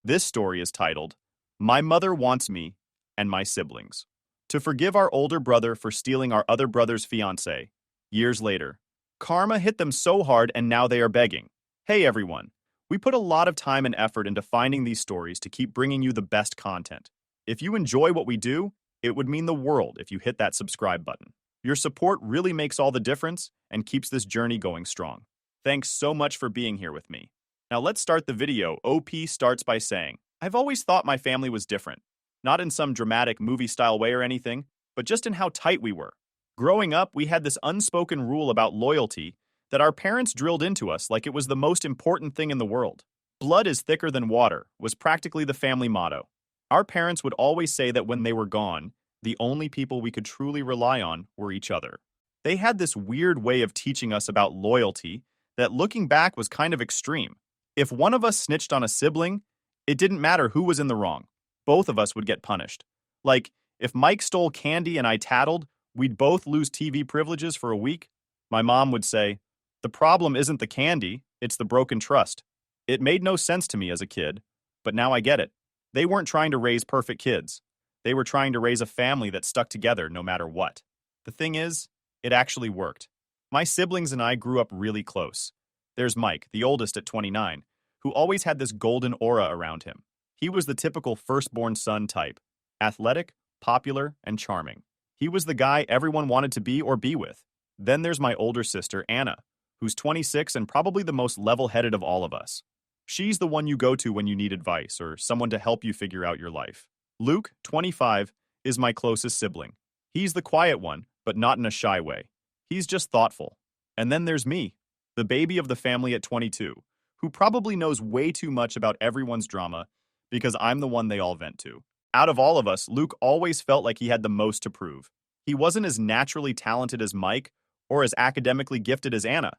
This story is titled, My Mother Wants Me and My Siblings. To forgive our older brother for stealing our other brother's fiancé. Years later, karma hit them so hard and now they are begging. Hey everyone, we put a lot of time and effort into finding these stories to keep bringing you the best content. If you enjoy what we do, it would mean the world if you hit that subscribe button. Your support really makes all the difference and keeps this journey going strong. Thanks so much for being here with me. Now let's start the video. OP starts by saying, I've always thought my family was different. Not in some dramatic movie-style way or anything, but just in how tight we were. Growing up, we had this unspoken rule about loyalty that our parents drilled into us like it was the most important thing in the world. Blood is thicker than water was practically the family motto. Our parents would always say that when they were gone, the only people we could truly rely on were each other. They had this weird way of teaching us about loyalty that looking back was kind of extreme. If one of us snitched on a sibling, it didn't matter who was in the wrong. Both of us would get punished. Like, if Mike stole candy and I tattled, we'd both lose TV privileges for a week. My mom would say, the problem isn't the candy, it's the broken trust. It made no sense to me as a kid, but now I get it. They weren't trying to raise perfect kids. They were trying to raise a family that stuck together no matter what. The thing is, it actually worked. My siblings and I grew up really close. There's Mike, the oldest at 29, who always had this golden aura around him. He was the typical firstborn son type, athletic, popular, and charming. He was the guy everyone wanted to be or be with. Then there's my older sister, Anna, who's 26 and probably the most level-headed of all of us. She's the one you go to when you need advice or someone to help you figure out your life. Luke, 25, is my closest sibling. He's the quiet one, but not in a shy way. He's just thoughtful. And then there's me, the baby of the family at 22, who probably knows way too much about everyone's drama because I'm the one they all vent to. Out of all of us, Luke always felt like he had the most to prove. He wasn't as naturally talented as Mike or as academically gifted as Anna.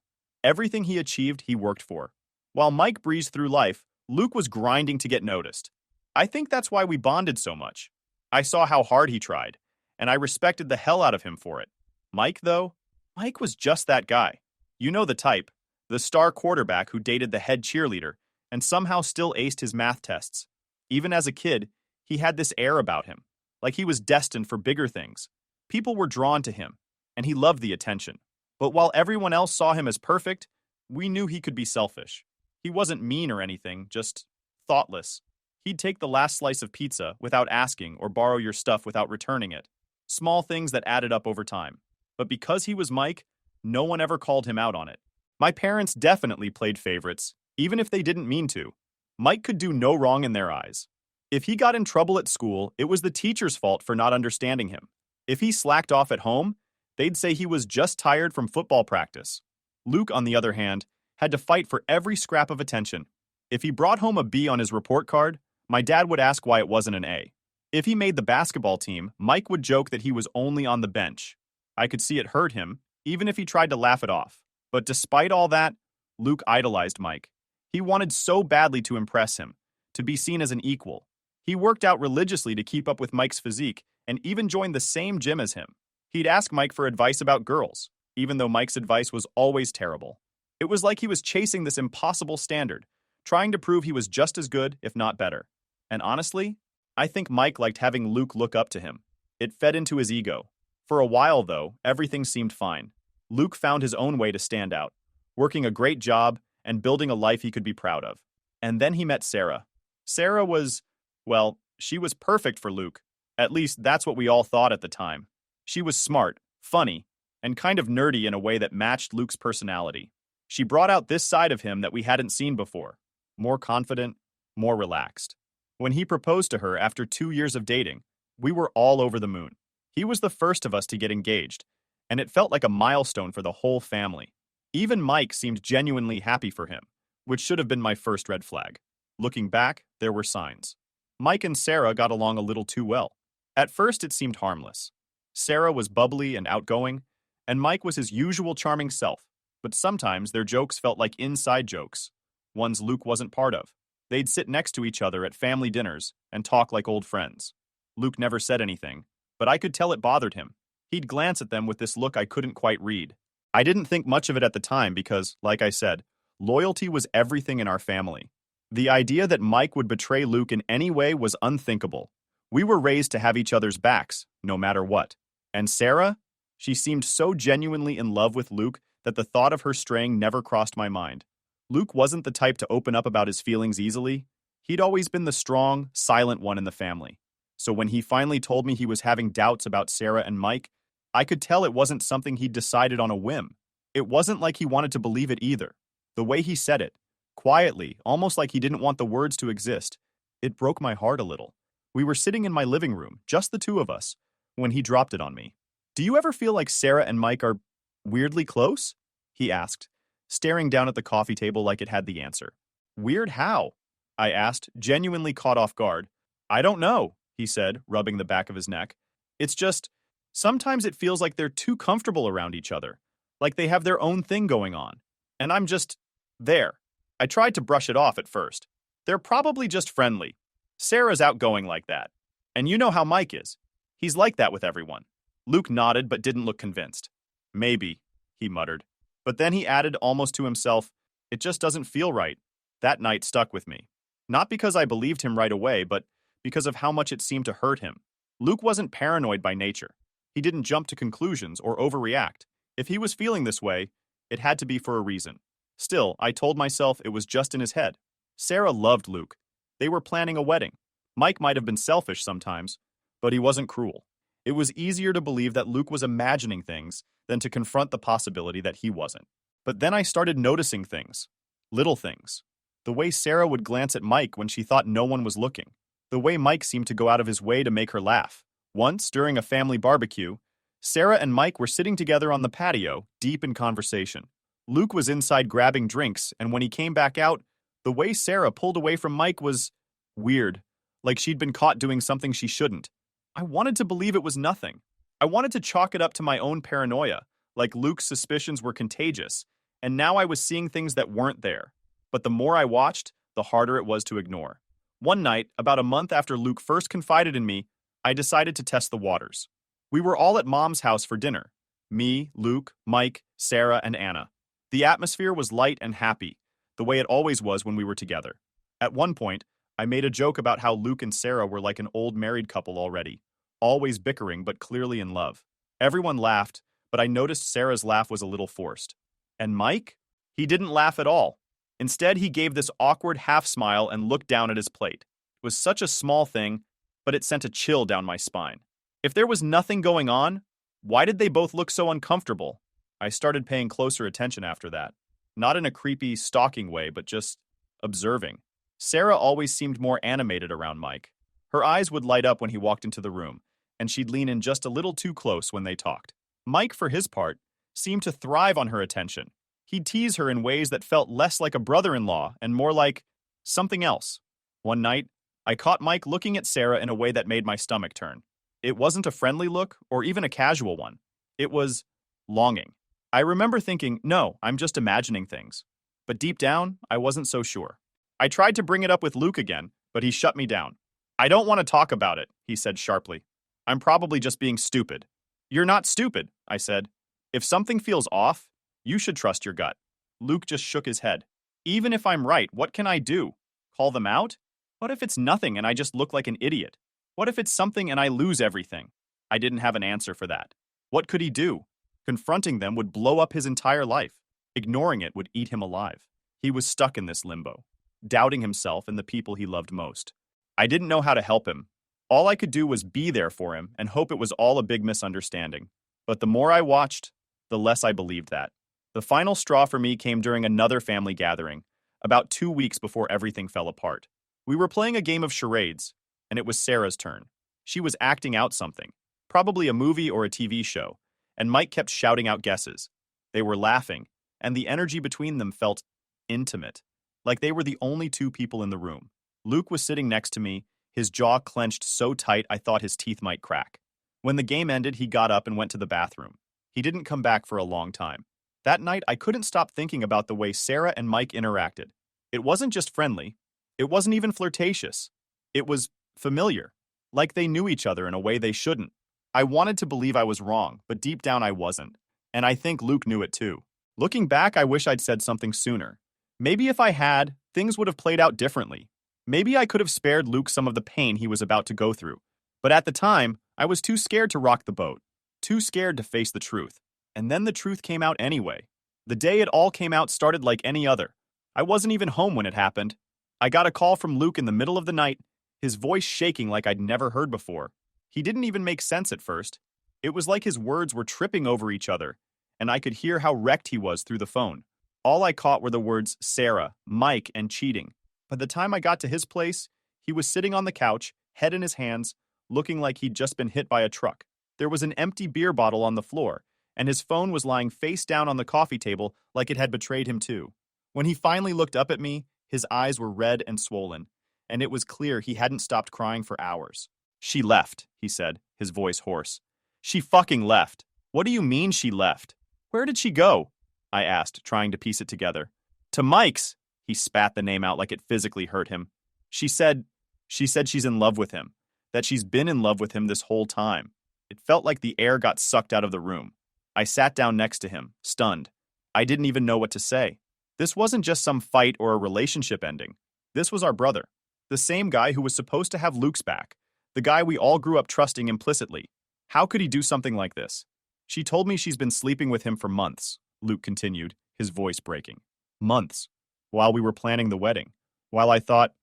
Everything he achieved, he worked for. While Mike breezed through life, Luke was grinding to get noticed. I think that's why we bonded so much. I saw how hard he tried, and I respected the hell out of him for it. Mike, though, Mike was just that guy. You know the type, the star quarterback who dated the head cheerleader and somehow still aced his math tests. Even as a kid, he had this air about him, like he was destined for bigger things. People were drawn to him, and he loved the attention. But while everyone else saw him as perfect, we knew he could be selfish. He wasn't mean or anything, just thoughtless. He'd take the last slice of pizza without asking or borrow your stuff without returning it. Small things that added up over time. But because he was Mike, no one ever called him out on it. My parents definitely played favorites, even if they didn't mean to. Mike could do no wrong in their eyes. If he got in trouble at school, it was the teacher's fault for not understanding him. If he slacked off at home, they'd say he was just tired from football practice. Luke, on the other hand, had to fight for every scrap of attention. If he brought home a B on his report card, my dad would ask why it wasn't an A. If he made the basketball team, Mike would joke that he was only on the bench. I could see it hurt him, even if he tried to laugh it off. But despite all that, Luke idolized Mike. He wanted so badly to impress him, to be seen as an equal. He worked out religiously to keep up with Mike's physique and even joined the same gym as him. He'd ask Mike for advice about girls, even though Mike's advice was always terrible. It was like he was chasing this impossible standard, trying to prove he was just as good, if not better. And honestly, I think Mike liked having Luke look up to him. It fed into his ego. For a while, though, everything seemed fine. Luke found his own way to stand out, working a great job and building a life he could be proud of. And then he met Sarah. Sarah was, well, she was perfect for Luke. At least that's what we all thought at the time. She was smart, funny, and kind of nerdy in a way that matched Luke's personality. She brought out this side of him that we hadn't seen before. More confident, more relaxed. When he proposed to her after 2 years of dating, we were all over the moon. He was the first of us to get engaged, and it felt like a milestone for the whole family. Even Mike seemed genuinely happy for him, which should have been my first red flag. Looking back, there were signs. Mike and Sarah got along a little too well. At first, it seemed harmless. Sarah was bubbly and outgoing, and Mike was his usual charming self, but sometimes their jokes felt like inside jokes, ones Luke wasn't part of. They'd sit next to each other at family dinners and talk like old friends. Luke never said anything, but I could tell it bothered him. He'd glance at them with this look I couldn't quite read. I didn't think much of it at the time because, like I said, loyalty was everything in our family. The idea that Mike would betray Luke in any way was unthinkable. We were raised to have each other's backs, no matter what. And Sarah? She seemed so genuinely in love with Luke that the thought of her straying never crossed my mind. Luke wasn't the type to open up about his feelings easily. He'd always been the strong, silent one in the family. So when he finally told me he was having doubts about Sarah and Mike, I could tell it wasn't something he'd decided on a whim. It wasn't like he wanted to believe it either. The way he said it, quietly, almost like he didn't want the words to exist, it broke my heart a little. We were sitting in my living room, just the two of us, when he dropped it on me. "Do you ever feel like Sarah and Mike are weirdly close?" he asked, staring down at the coffee table like it had the answer. "Weird how?" I asked, genuinely caught off guard. "I don't know," he said, rubbing the back of his neck. "It's just, sometimes it feels like they're too comfortable around each other, like they have their own thing going on. And I'm just there." I tried to brush it off at first. "They're probably just friendly. Sarah's outgoing like that. And you know how Mike is. He's like that with everyone." Luke nodded but didn't look convinced. "Maybe," he muttered. But then he added almost to himself, "It just doesn't feel right." That night stuck with me. Not because I believed him right away, but because of how much it seemed to hurt him. Luke wasn't paranoid by nature. He didn't jump to conclusions or overreact. If he was feeling this way, it had to be for a reason. Still, I told myself it was just in his head. Sarah loved Luke. They were planning a wedding. Mike might have been selfish sometimes, but he wasn't cruel. It was easier to believe that Luke was imagining things than to confront the possibility that he wasn't. But then I started noticing things. Little things. The way Sarah would glance at Mike when she thought no one was looking. The way Mike seemed to go out of his way to make her laugh. Once, during a family barbecue, Sarah and Mike were sitting together on the patio, deep in conversation. Luke was inside grabbing drinks, and when he came back out, the way Sarah pulled away from Mike was weird, like she'd been caught doing something she shouldn't. I wanted to believe it was nothing. I wanted to chalk it up to my own paranoia, like Luke's suspicions were contagious, and now I was seeing things that weren't there. But the more I watched, the harder it was to ignore. One night, about a month after Luke first confided in me, I decided to test the waters. We were all at Mom's house for dinner. Me, Luke, Mike, Sarah, and Anna. The atmosphere was light and happy, the way it always was when we were together. At one point, I made a joke about how Luke and Sarah were like an old married couple already, always bickering but clearly in love. Everyone laughed, but I noticed Sarah's laugh was a little forced. And Mike? He didn't laugh at all. Instead, he gave this awkward half smile and looked down at his plate. It was such a small thing, but it sent a chill down my spine. If there was nothing going on, why did they both look so uncomfortable? I started paying closer attention after that. Not in a creepy, stalking way, but just observing. Sarah always seemed more animated around Mike. Her eyes would light up when he walked into the room, and she'd lean in just a little too close when they talked. Mike, for his part, seemed to thrive on her attention. He'd tease her in ways that felt less like a brother-in-law and more like something else. One night, I caught Mike looking at Sarah in a way that made my stomach turn. It wasn't a friendly look or even a casual one. It was longing. I remember thinking, no, I'm just imagining things. But deep down, I wasn't so sure. I tried to bring it up with Luke again, but he shut me down. "I don't want to talk about it," he said sharply. "I'm probably just being stupid." "You're not stupid," I said. "If something feels off, you should trust your gut." Luke just shook his head. "Even if I'm right, what can I do? Call them out? What if it's nothing and I just look like an idiot? What if it's something and I lose everything?" I didn't have an answer for that. What could he do? Confronting them would blow up his entire life. Ignoring it would eat him alive. He was stuck in this limbo, doubting himself and the people he loved most. I didn't know how to help him. All I could do was be there for him and hope it was all a big misunderstanding. But the more I watched, the less I believed that. The final straw for me came during another family gathering, about 2 weeks before everything fell apart. We were playing a game of charades, and it was Sarah's turn. She was acting out something, probably a movie or a TV show, and Mike kept shouting out guesses. They were laughing, and the energy between them felt intimate, like they were the only two people in the room. Luke was sitting next to me, his jaw clenched so tight I thought his teeth might crack. When the game ended, he got up and went to the bathroom. He didn't come back for a long time. That night, I couldn't stop thinking about the way Sarah and Mike interacted. It wasn't just friendly. It wasn't even flirtatious. It was familiar, like they knew each other in a way they shouldn't. I wanted to believe I was wrong, but deep down I wasn't. And I think Luke knew it too. Looking back, I wish I'd said something sooner. Maybe if I had, things things would have played out differently. Maybe I could have spared Luke some of the pain he was about to go through. But at the time, I was too scared to rock the boat, too scared to face the truth. And then the truth came out anyway. The day it all came out started like any other. I wasn't even home when it happened. I got a call from Luke in the middle of the night, his voice shaking like I'd never heard before. He didn't even make sense at first. It was like his words were tripping over each other, and I could hear how wrecked he was through the phone. All I caught were the words Sarah, Mike, and cheating. By the time I got to his place, he was sitting on the couch, head in his hands, looking like he'd just been hit by a truck. There was an empty beer bottle on the floor, and his phone was lying face down on the coffee table like it had betrayed him too. When he finally looked up at me, his eyes were red and swollen, and it was clear he hadn't stopped crying for hours. "She left," he said, his voice hoarse. "She fucking left." "What do you mean she left? Where did she go?" I asked, trying to piece it together. "To Mike's." He spat the name out like it physically hurt him. She said she's in love with him, that she's been in love with him this whole time. It felt like the air got sucked out of the room. I sat down next to him, stunned. I didn't even know what to say. This wasn't just some fight or a relationship ending. This was our brother, the same guy who was supposed to have Luke's back, the guy we all grew up trusting implicitly. How could he do something like this? "She told me she's been sleeping with him for months," Luke continued, his voice breaking. "Months. While we were planning the wedding. While I thought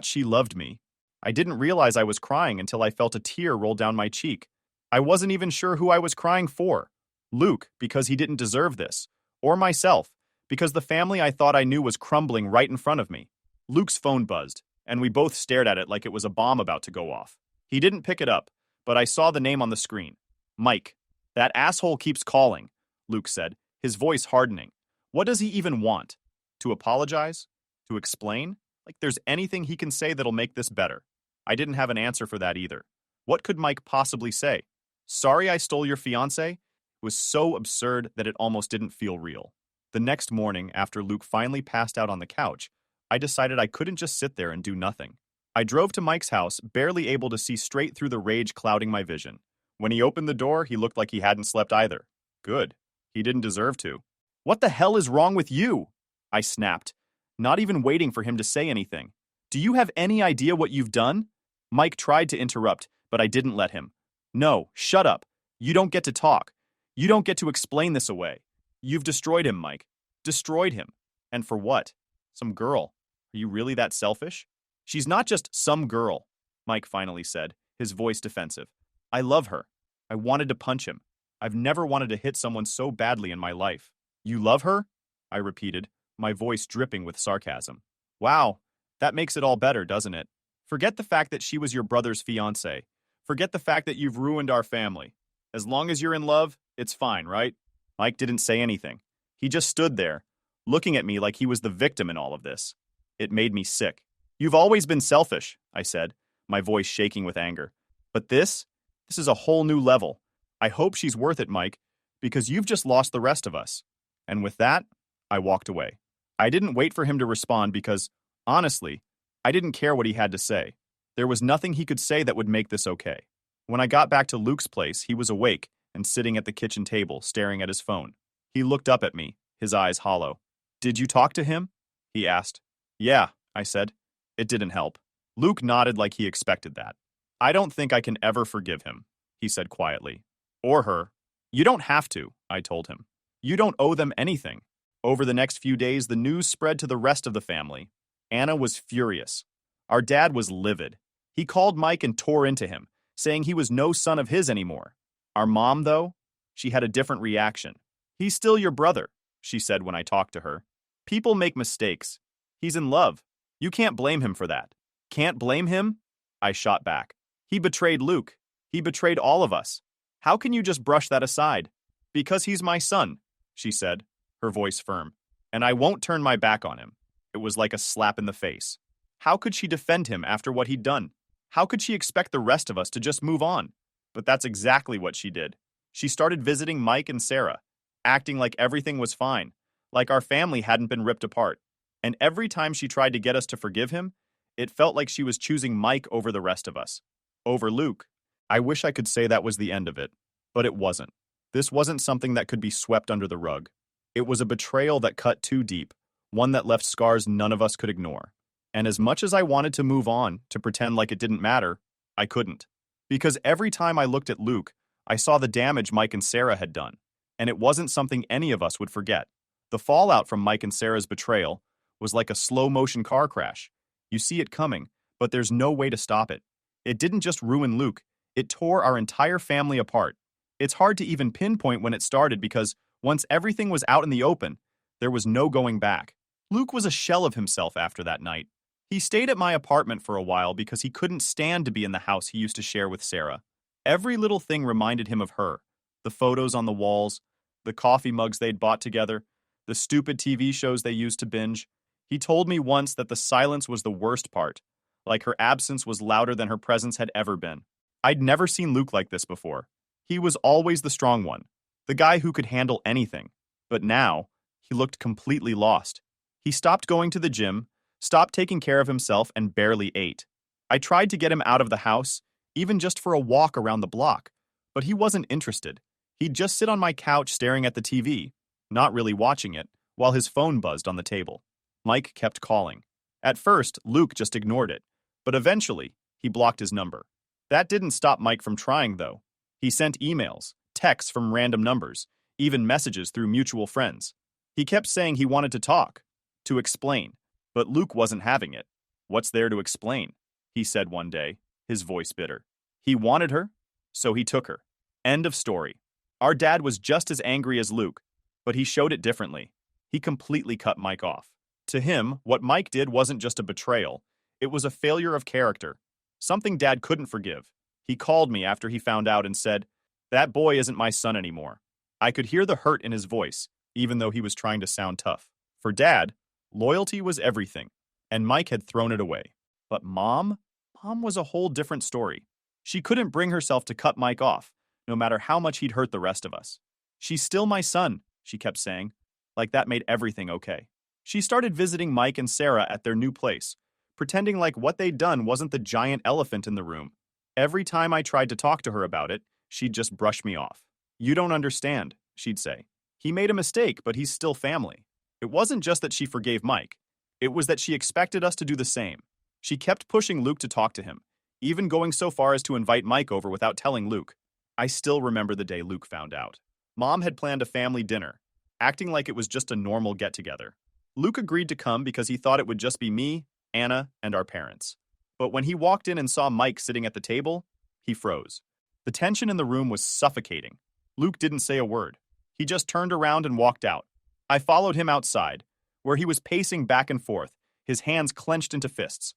she loved me. I didn't realize I was crying until I felt a tear roll down my cheek. I wasn't even sure who I was crying for. Luke, because he didn't deserve this. Or myself, because the family I thought I knew was crumbling right in front of me." Luke's phone buzzed, and we both stared at it like it was a bomb about to go off. He didn't pick it up, but I saw the name on the screen. "Mike. That asshole keeps calling," Luke said, his voice hardening. "What does he even want? To apologize? To explain? Like there's anything he can say that'll make this better." I didn't have an answer for that either. What could Mike possibly say? "Sorry I stole your fiancé?" It was so absurd that it almost didn't feel real. The next morning, after Luke finally passed out on the couch, I decided I couldn't just sit there and do nothing. I drove to Mike's house, barely able to see straight through the rage clouding my vision. When he opened the door, he looked like he hadn't slept either. Good. He didn't deserve to. "What the hell is wrong with you?" I snapped, not even waiting for him to say anything. "Do you have any idea what you've done?" Mike tried to interrupt, but I didn't let him. "No, shut up. You don't get to talk. You don't get to explain this away. You've destroyed him, Mike. Destroyed him. And for what? Some girl. Are you really that selfish?" "She's not just some girl," Mike finally said, his voice defensive. "I love her. I wanted to punch him. I've never wanted to hit someone so badly in my life." "You love her?" I repeated, my voice dripping with sarcasm. "Wow, that makes it all better, doesn't it? Forget the fact that she was your brother's fiancé. Forget the fact that you've ruined our family. As long as you're in love, it's fine, right?" Mike didn't say anything. He just stood there, looking at me like he was the victim in all of this. It made me sick. "You've always been selfish," I said, my voice shaking with anger. "But this is a whole new level. I hope she's worth it, Mike, because you've just lost the rest of us." And with that, I walked away. I didn't wait for him to respond because, honestly, I didn't care what he had to say. There was nothing he could say that would make this okay. When I got back to Luke's place, he was awake and sitting at the kitchen table, staring at his phone. He looked up at me, his eyes hollow. "Did you talk to him?" he asked. "Yeah," I said. It didn't help. Luke nodded like he expected that. "I don't think I can ever forgive him," he said quietly. "Or her." "You don't have to," I told him. "You don't owe them anything." Over the next few days, the news spread to the rest of the family. Anna was furious. Our dad was livid. He called Mike and tore into him, saying he was no son of his anymore. Our mom, though, she had a different reaction. "He's still your brother," she said when I talked to her. "People make mistakes. He's in love. You can't blame him for that." "Can't blame him?" I shot back. "He betrayed Luke. He betrayed all of us. How can you just brush that aside?" "Because he's my son," she said, her voice firm. "And I won't turn my back on him." It was like a slap in the face. How could she defend him after what he'd done? How could she expect the rest of us to just move on? But that's exactly what she did. She started visiting Mike and Sarah, acting like everything was fine, like our family hadn't been ripped apart. And every time she tried to get us to forgive him, it felt like she was choosing Mike over the rest of us. Over Luke. I wish I could say that was the end of it, but it wasn't. This wasn't something that could be swept under the rug. It was a betrayal that cut too deep, one that left scars none of us could ignore. And as much as I wanted to move on, to pretend like it didn't matter, I couldn't. Because every time I looked at Luke, I saw the damage Mike and Sarah had done, and it wasn't something any of us would forget. The fallout from Mike and Sarah's betrayal was like a slow-motion car crash. You see it coming, but there's no way to stop it. It didn't just ruin Luke, it tore our entire family apart. It's hard to even pinpoint when it started because once everything was out in the open, there was no going back. Luke was a shell of himself after that night. He stayed at my apartment for a while because he couldn't stand to be in the house he used to share with Sarah. Every little thing reminded him of her. The photos on the walls, the coffee mugs they'd bought together, the stupid TV shows they used to binge. He told me once that the silence was the worst part, like her absence was louder than her presence had ever been. I'd never seen Luke like this before. He was always the strong one, the guy who could handle anything. But now, he looked completely lost. He stopped going to the gym, stopped taking care of himself, and barely ate. I tried to get him out of the house, even just for a walk around the block, but he wasn't interested. He'd just sit on my couch staring at the TV, not really watching it, while his phone buzzed on the table. Mike kept calling. At first, Luke just ignored it, but eventually, he blocked his number. That didn't stop Mike from trying, though. He sent emails, texts from random numbers, even messages through mutual friends. He kept saying he wanted to talk, to explain, but Luke wasn't having it. "What's there to explain?" he said one day, his voice bitter. He wanted her, so he took her. End of story. Our dad was just as angry as Luke, but he showed it differently. He completely cut Mike off. To him, what Mike did wasn't just a betrayal, it was a failure of character. Something Dad couldn't forgive. He called me after he found out and said, "That boy isn't my son anymore." I could hear the hurt in his voice, even though he was trying to sound tough. For Dad, loyalty was everything, and Mike had thrown it away. But Mom was a whole different story. She couldn't bring herself to cut Mike off, no matter how much he'd hurt the rest of us. "She's still my son," she kept saying, like that made everything okay. She started visiting Mike and Sarah at their new place, pretending like what they'd done wasn't the giant elephant in the room. Every time I tried to talk to her about it, she'd just brush me off. "You don't understand," she'd say. "He made a mistake, but he's still family." It wasn't just that she forgave Mike. It was that she expected us to do the same. She kept pushing Luke to talk to him, even going so far as to invite Mike over without telling Luke. I still remember the day Luke found out. Mom had planned a family dinner, acting like it was just a normal get-together. Luke agreed to come because he thought it would just be me, Anna, and our parents. But when he walked in and saw Mike sitting at the table, he froze. The tension in the room was suffocating. Luke didn't say a word. He just turned around and walked out. I followed him outside, where he was pacing back and forth, his hands clenched into fists.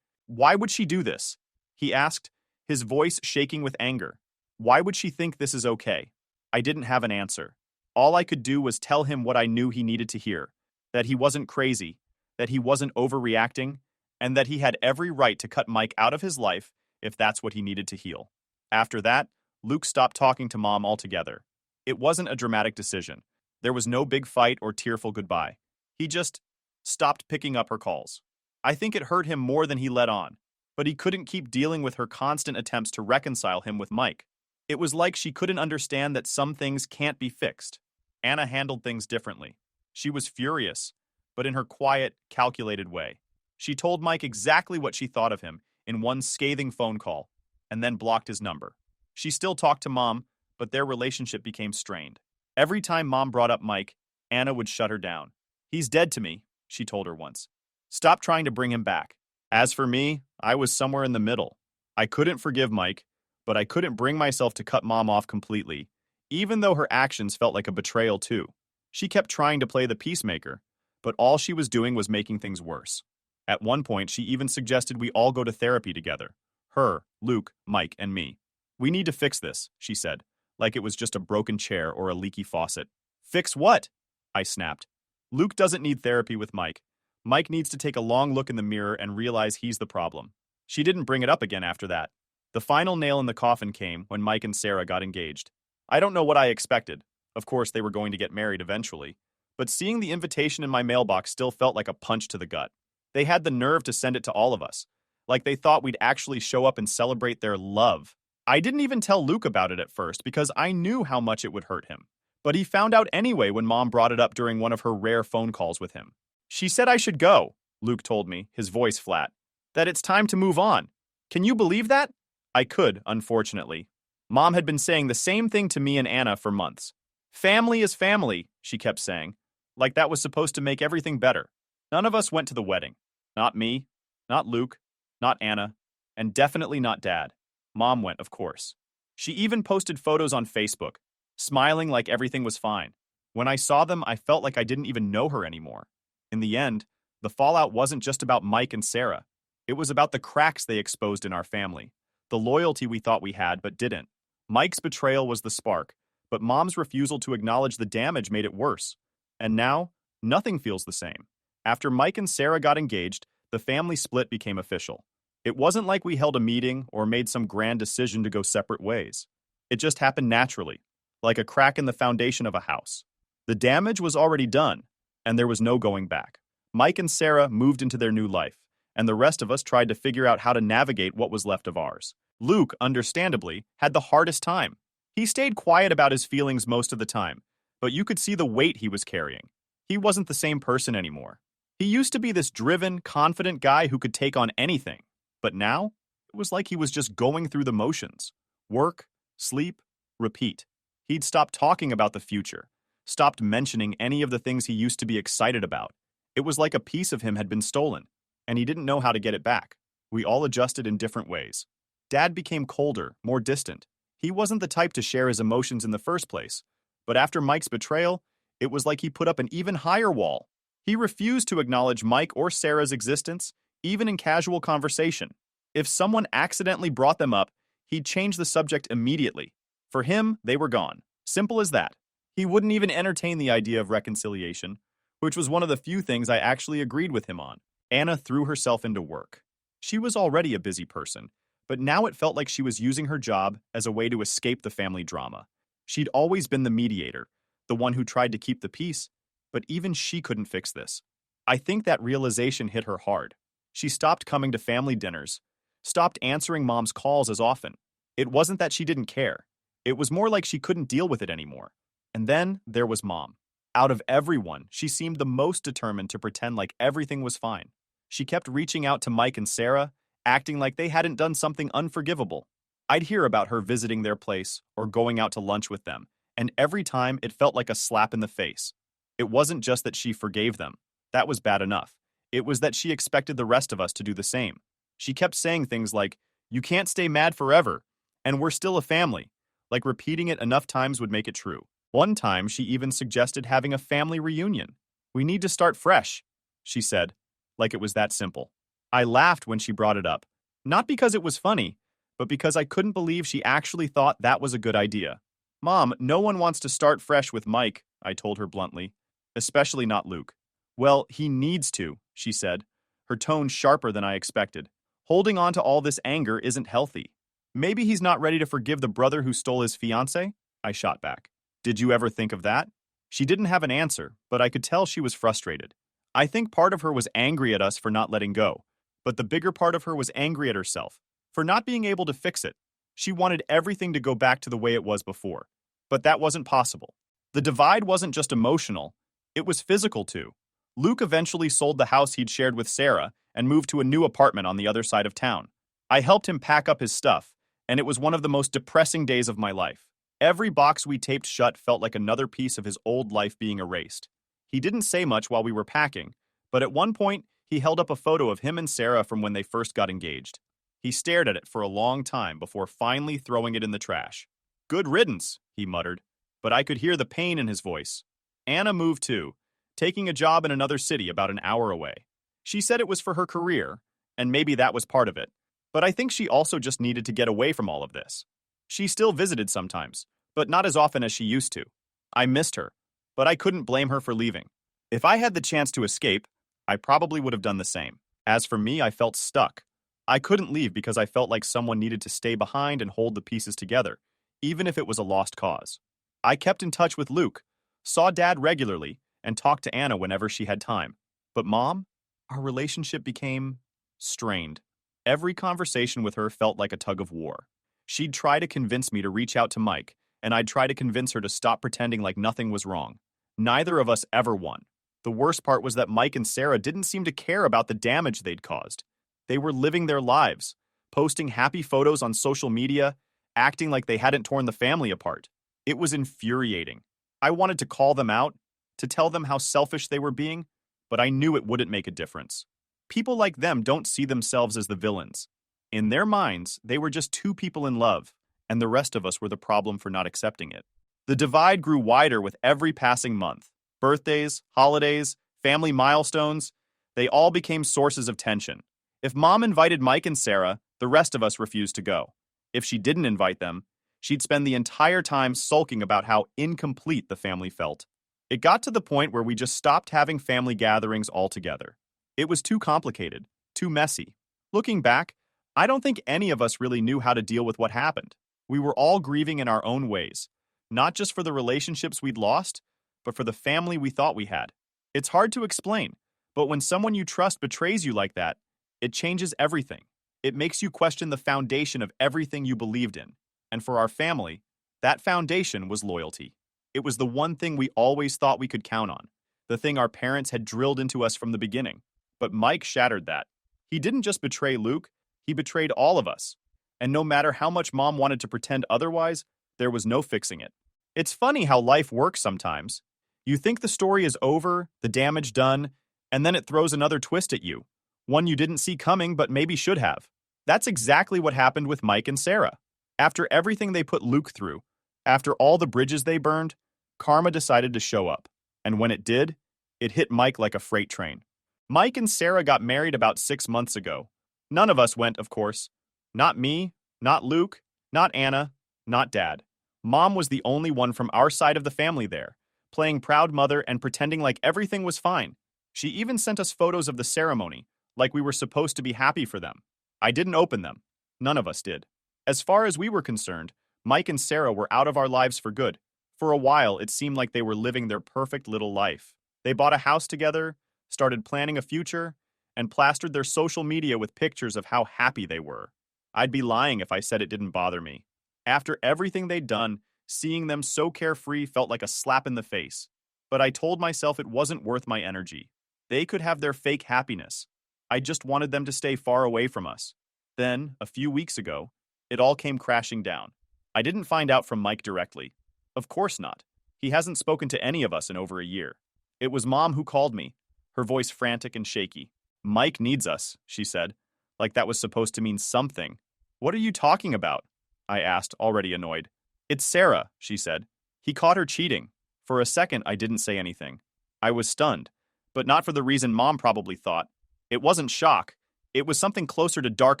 "Why would she do this?" he asked, his voice shaking with anger. "Why would she think this is okay?" I didn't have an answer. All I could do was tell him what I knew he needed to hear, that he wasn't crazy, that he wasn't overreacting, and that he had every right to cut Mike out of his life if that's what he needed to heal. After that, Luke stopped talking to Mom altogether. It wasn't a dramatic decision. There was no big fight or tearful goodbye. He just stopped picking up her calls. I think it hurt him more than he let on, but he couldn't keep dealing with her constant attempts to reconcile him with Mike. It was like she couldn't understand that some things can't be fixed. Anna handled things differently. She was furious, but in her quiet, calculated way. She told Mike exactly what she thought of him in one scathing phone call, and then blocked his number. She still talked to Mom, but their relationship became strained. Every time Mom brought up Mike, Anna would shut her down. "He's dead to me," she told her once. "Stop trying to bring him back." As for me, I was somewhere in the middle. I couldn't forgive Mike, but I couldn't bring myself to cut Mom off completely, even though her actions felt like a betrayal too. She kept trying to play the peacemaker, but all she was doing was making things worse. At one point, she even suggested we all go to therapy together. Her, Luke, Mike, and me. "We need to fix this," she said, like it was just a broken chair or a leaky faucet. "Fix what?" I snapped. "Luke doesn't need therapy with Mike. Mike needs to take a long look in the mirror and realize he's the problem." She didn't bring it up again after that. The final nail in the coffin came when Mike and Sarah got engaged. I don't know what I expected. Of course, they were going to get married eventually. But seeing the invitation in my mailbox still felt like a punch to the gut. They had the nerve to send it to all of us, like they thought we'd actually show up and celebrate their love. I didn't even tell Luke about it at first because I knew how much it would hurt him. But he found out anyway when Mom brought it up during one of her rare phone calls with him. She said I should go, Luke told me, his voice flat. That it's time to move on. Can you believe that? I could, unfortunately. Mom had been saying the same thing to me and Anna for months. Family is family, she kept saying, like that was supposed to make everything better. None of us went to the wedding. Not me, not Luke, not Anna, and definitely not Dad. Mom went, of course. She even posted photos on Facebook, smiling like everything was fine. When I saw them, I felt like I didn't even know her anymore. In the end, the fallout wasn't just about Mike and Sarah. It was about the cracks they exposed in our family, the loyalty we thought we had but didn't. Mike's betrayal was the spark, but Mom's refusal to acknowledge the damage made it worse. And now, nothing feels the same. After Mike and Sarah got engaged, the family split became official. It wasn't like we held a meeting or made some grand decision to go separate ways. It just happened naturally, like a crack in the foundation of a house. The damage was already done, and there was no going back. Mike and Sarah moved into their new life, and the rest of us tried to figure out how to navigate what was left of ours. Luke, understandably, had the hardest time. He stayed quiet about his feelings most of the time, but you could see the weight he was carrying. He wasn't the same person anymore. He used to be this driven, confident guy who could take on anything, but now it was like he was just going through the motions. Work, sleep, repeat. He'd stopped talking about the future, stopped mentioning any of the things he used to be excited about. It was like a piece of him had been stolen, and he didn't know how to get it back. We all adjusted in different ways. Dad became colder, more distant. He wasn't the type to share his emotions in the first place, but after Mike's betrayal, it was like he put up an even higher wall. He refused to acknowledge Mike or Sarah's existence, even in casual conversation. If someone accidentally brought them up, he'd change the subject immediately. For him, they were gone. Simple as that. He wouldn't even entertain the idea of reconciliation, which was one of the few things I actually agreed with him on. Anna threw herself into work. She was already a busy person, but now it felt like she was using her job as a way to escape the family drama. She'd always been the mediator, the one who tried to keep the peace, but even she couldn't fix this. I think that realization hit her hard. She stopped coming to family dinners, stopped answering Mom's calls as often. It wasn't that she didn't care. It was more like she couldn't deal with it anymore. And then there was Mom. Out of everyone, she seemed the most determined to pretend like everything was fine. She kept reaching out to Mike and Sarah, acting like they hadn't done something unforgivable. I'd hear about her visiting their place or going out to lunch with them, and every time it felt like a slap in the face. It wasn't just that she forgave them. That was bad enough. It was that she expected the rest of us to do the same. She kept saying things like, "You can't stay mad forever," and "We're still a family," like repeating it enough times would make it true. One time, she even suggested having a family reunion. "We need to start fresh," she said, like it was that simple. I laughed when she brought it up, not because it was funny, but because I couldn't believe she actually thought that was a good idea. "Mom, no one wants to start fresh with Mike," I told her bluntly, especially not Luke. "Well, he needs to," she said, her tone sharper than I expected. "Holding on to all this anger isn't healthy. Maybe he's not ready to forgive the brother who stole his fiancé?" I shot back. "Did you ever think of that?" She didn't have an answer, but I could tell she was frustrated. I think part of her was angry at us for not letting go, but the bigger part of her was angry at herself for not being able to fix it. She wanted everything to go back to the way it was before, but that wasn't possible. The divide wasn't just emotional, it was physical too. Luke eventually sold the house he'd shared with Sarah and moved to a new apartment on the other side of town. I helped him pack up his stuff, and it was one of the most depressing days of my life. Every box we taped shut felt like another piece of his old life being erased. He didn't say much while we were packing, but at one point, he held up a photo of him and Sarah from when they first got engaged. He stared at it for a long time before finally throwing it in the trash. "Good riddance," he muttered, but I could hear the pain in his voice. Anna moved too, taking a job in another city about an hour away. She said it was for her career, and maybe that was part of it, but I think she also just needed to get away from all of this. She still visited sometimes, but not as often as she used to. I missed her, but I couldn't blame her for leaving. If I had the chance to escape, I probably would have done the same. As for me, I felt stuck. I couldn't leave because I felt like someone needed to stay behind and hold the pieces together, even if it was a lost cause. I kept in touch with Luke, saw Dad regularly, and talked to Anna whenever she had time. But Mom, our relationship became strained. Every conversation with her felt like a tug of war. She'd try to convince me to reach out to Mike, and I'd try to convince her to stop pretending like nothing was wrong. Neither of us ever won. The worst part was that Mike and Sarah didn't seem to care about the damage they'd caused. They were living their lives, posting happy photos on social media, acting like they hadn't torn the family apart. It was infuriating. I wanted to call them out, to tell them how selfish they were being, but I knew it wouldn't make a difference. People like them don't see themselves as the villains. In their minds, they were just two people in love, and the rest of us were the problem for not accepting it. The divide grew wider with every passing month. Birthdays, holidays, family milestones, they all became sources of tension. If Mom invited Mike and Sarah, the rest of us refused to go. If she didn't invite them, she'd spend the entire time sulking about how incomplete the family felt. It got to the point where we just stopped having family gatherings altogether. It was too complicated, too messy. Looking back, I don't think any of us really knew how to deal with what happened. We were all grieving in our own ways, not just for the relationships we'd lost, but for the family we thought we had. It's hard to explain, but when someone you trust betrays you like that, it changes everything. It makes you question the foundation of everything you believed in. And for our family, that foundation was loyalty. It was the one thing we always thought we could count on, the thing our parents had drilled into us from the beginning. But Mike shattered that. He didn't just betray Luke, he betrayed all of us. And no matter how much Mom wanted to pretend otherwise, there was no fixing it. It's funny how life works sometimes. You think the story is over, the damage done, and then it throws another twist at you, one you didn't see coming but maybe should have. That's exactly what happened with Mike and Sarah. After everything they put Luke through, after all the bridges they burned, karma decided to show up. And when it did, it hit Mike like a freight train. Mike and Sarah got married about 6 months ago. None of us went, of course. Not me, not Luke, not Anna, not Dad. Mom was the only one from our side of the family there, playing proud mother and pretending like everything was fine. She even sent us photos of the ceremony, like we were supposed to be happy for them. I didn't open them. None of us did. As far as we were concerned, Mike and Sarah were out of our lives for good. For a while, it seemed like they were living their perfect little life. They bought a house together, started planning a future, and plastered their social media with pictures of how happy they were. I'd be lying if I said it didn't bother me. After everything they'd done, seeing them so carefree felt like a slap in the face. But I told myself it wasn't worth my energy. They could have their fake happiness. I just wanted them to stay far away from us. Then, a few weeks ago, it all came crashing down. I didn't find out from Mike directly. Of course not. He hasn't spoken to any of us in over a year. It was Mom who called me, her voice frantic and shaky. Mike needs us, she said, like that was supposed to mean something. What are you talking about? I asked, already annoyed. It's Sarah, she said. He caught her cheating. For a second, I didn't say anything. I was stunned, but not for the reason Mom probably thought. It wasn't shock. It was something closer to dark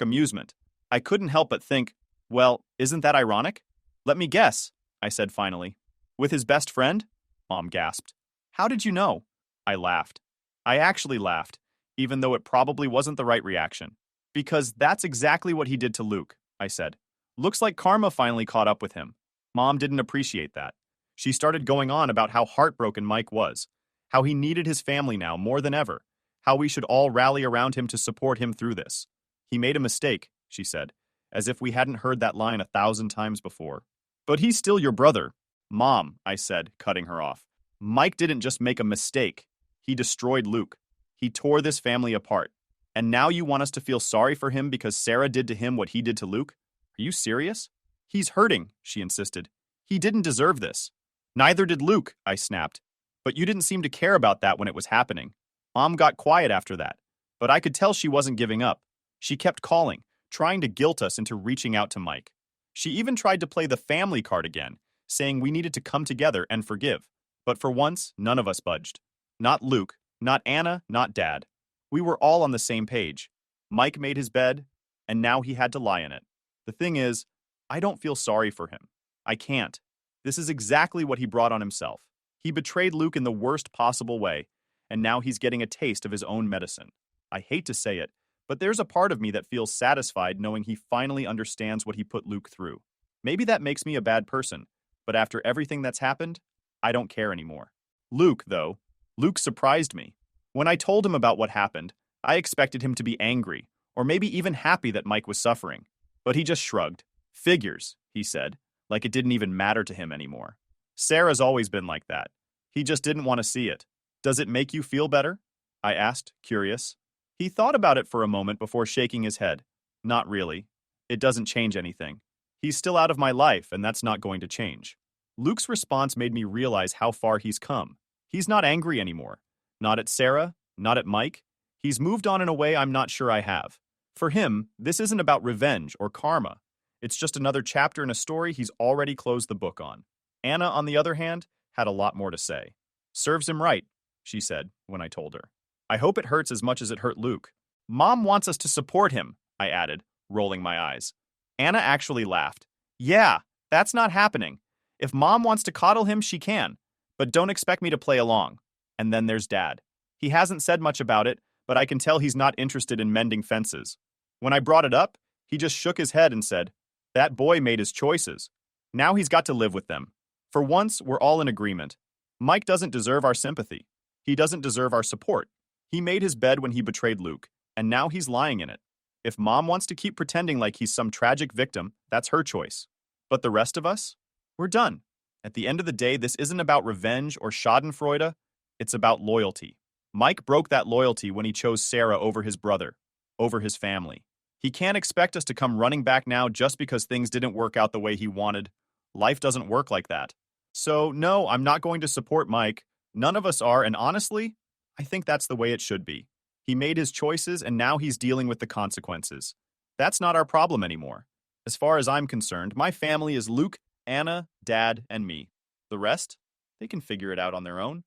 amusement. I couldn't help but think, well, isn't that ironic? Let me guess, I said finally. With his best friend? Mom gasped. How did you know? I laughed. I actually laughed, even though it probably wasn't the right reaction. Because that's exactly what he did to Luke, I said. Looks like karma finally caught up with him. Mom didn't appreciate that. She started going on about how heartbroken Mike was, how he needed his family now more than ever, how we should all rally around him to support him through this. He made a mistake, she said, as if we hadn't heard that line 1,000 times before. But he's still your brother. Mom, I said, cutting her off. Mike didn't just make a mistake. He destroyed Luke. He tore this family apart. And now you want us to feel sorry for him because Sarah did to him what he did to Luke? Are you serious? He's hurting, she insisted. He didn't deserve this. Neither did Luke, I snapped. But you didn't seem to care about that when it was happening. Mom got quiet after that, but I could tell she wasn't giving up. She kept calling, trying to guilt us into reaching out to Mike. She even tried to play the family card again, saying we needed to come together and forgive. But for once, none of us budged. Not Luke, not Anna, not Dad. We were all on the same page. Mike made his bed, and now he had to lie in it. The thing is, I don't feel sorry for him. I can't. This is exactly what he brought on himself. He betrayed Luke in the worst possible way, and now he's getting a taste of his own medicine. I hate to say it, but there's a part of me that feels satisfied knowing he finally understands what he put Luke through. Maybe that makes me a bad person, but after everything that's happened, I don't care anymore. Luke, though, Luke surprised me. When I told him about what happened, I expected him to be angry, or maybe even happy that Mike was suffering. But he just shrugged. Figures, he said, like it didn't even matter to him anymore. Sarah's always been like that. He just didn't want to see it. Does it make you feel better? I asked, curious. He thought about it for a moment before shaking his head. Not really. It doesn't change anything. He's still out of my life, and that's not going to change. Luke's response made me realize how far he's come. He's not angry anymore. Not at Sarah, not at Mike. He's moved on in a way I'm not sure I have. For him, this isn't about revenge or karma. It's just another chapter in a story he's already closed the book on. Anna, on the other hand, had a lot more to say. Serves him right, she said when I told her. I hope it hurts as much as it hurt Luke. Mom wants us to support him, I added, rolling my eyes. Anna actually laughed. Yeah, that's not happening. If Mom wants to coddle him, she can. But don't expect me to play along. And then there's Dad. He hasn't said much about it, but I can tell he's not interested in mending fences. When I brought it up, he just shook his head and said, that boy made his choices. Now he's got to live with them. For once, we're all in agreement. Mike doesn't deserve our sympathy. He doesn't deserve our support. He made his bed when he betrayed Luke, and now he's lying in it. If Mom wants to keep pretending like he's some tragic victim, that's her choice. But the rest of us? We're done. At the end of the day, this isn't about revenge or schadenfreude. It's about loyalty. Mike broke that loyalty when he chose Sarah over his brother, over his family. He can't expect us to come running back now just because things didn't work out the way he wanted. Life doesn't work like that. So, no, I'm not going to support Mike. None of us are, and honestly, I think that's the way it should be. He made his choices, and now he's dealing with the consequences. That's not our problem anymore. As far as I'm concerned, my family is Luke, Anna, Dad, and me. The rest? They can figure it out on their own.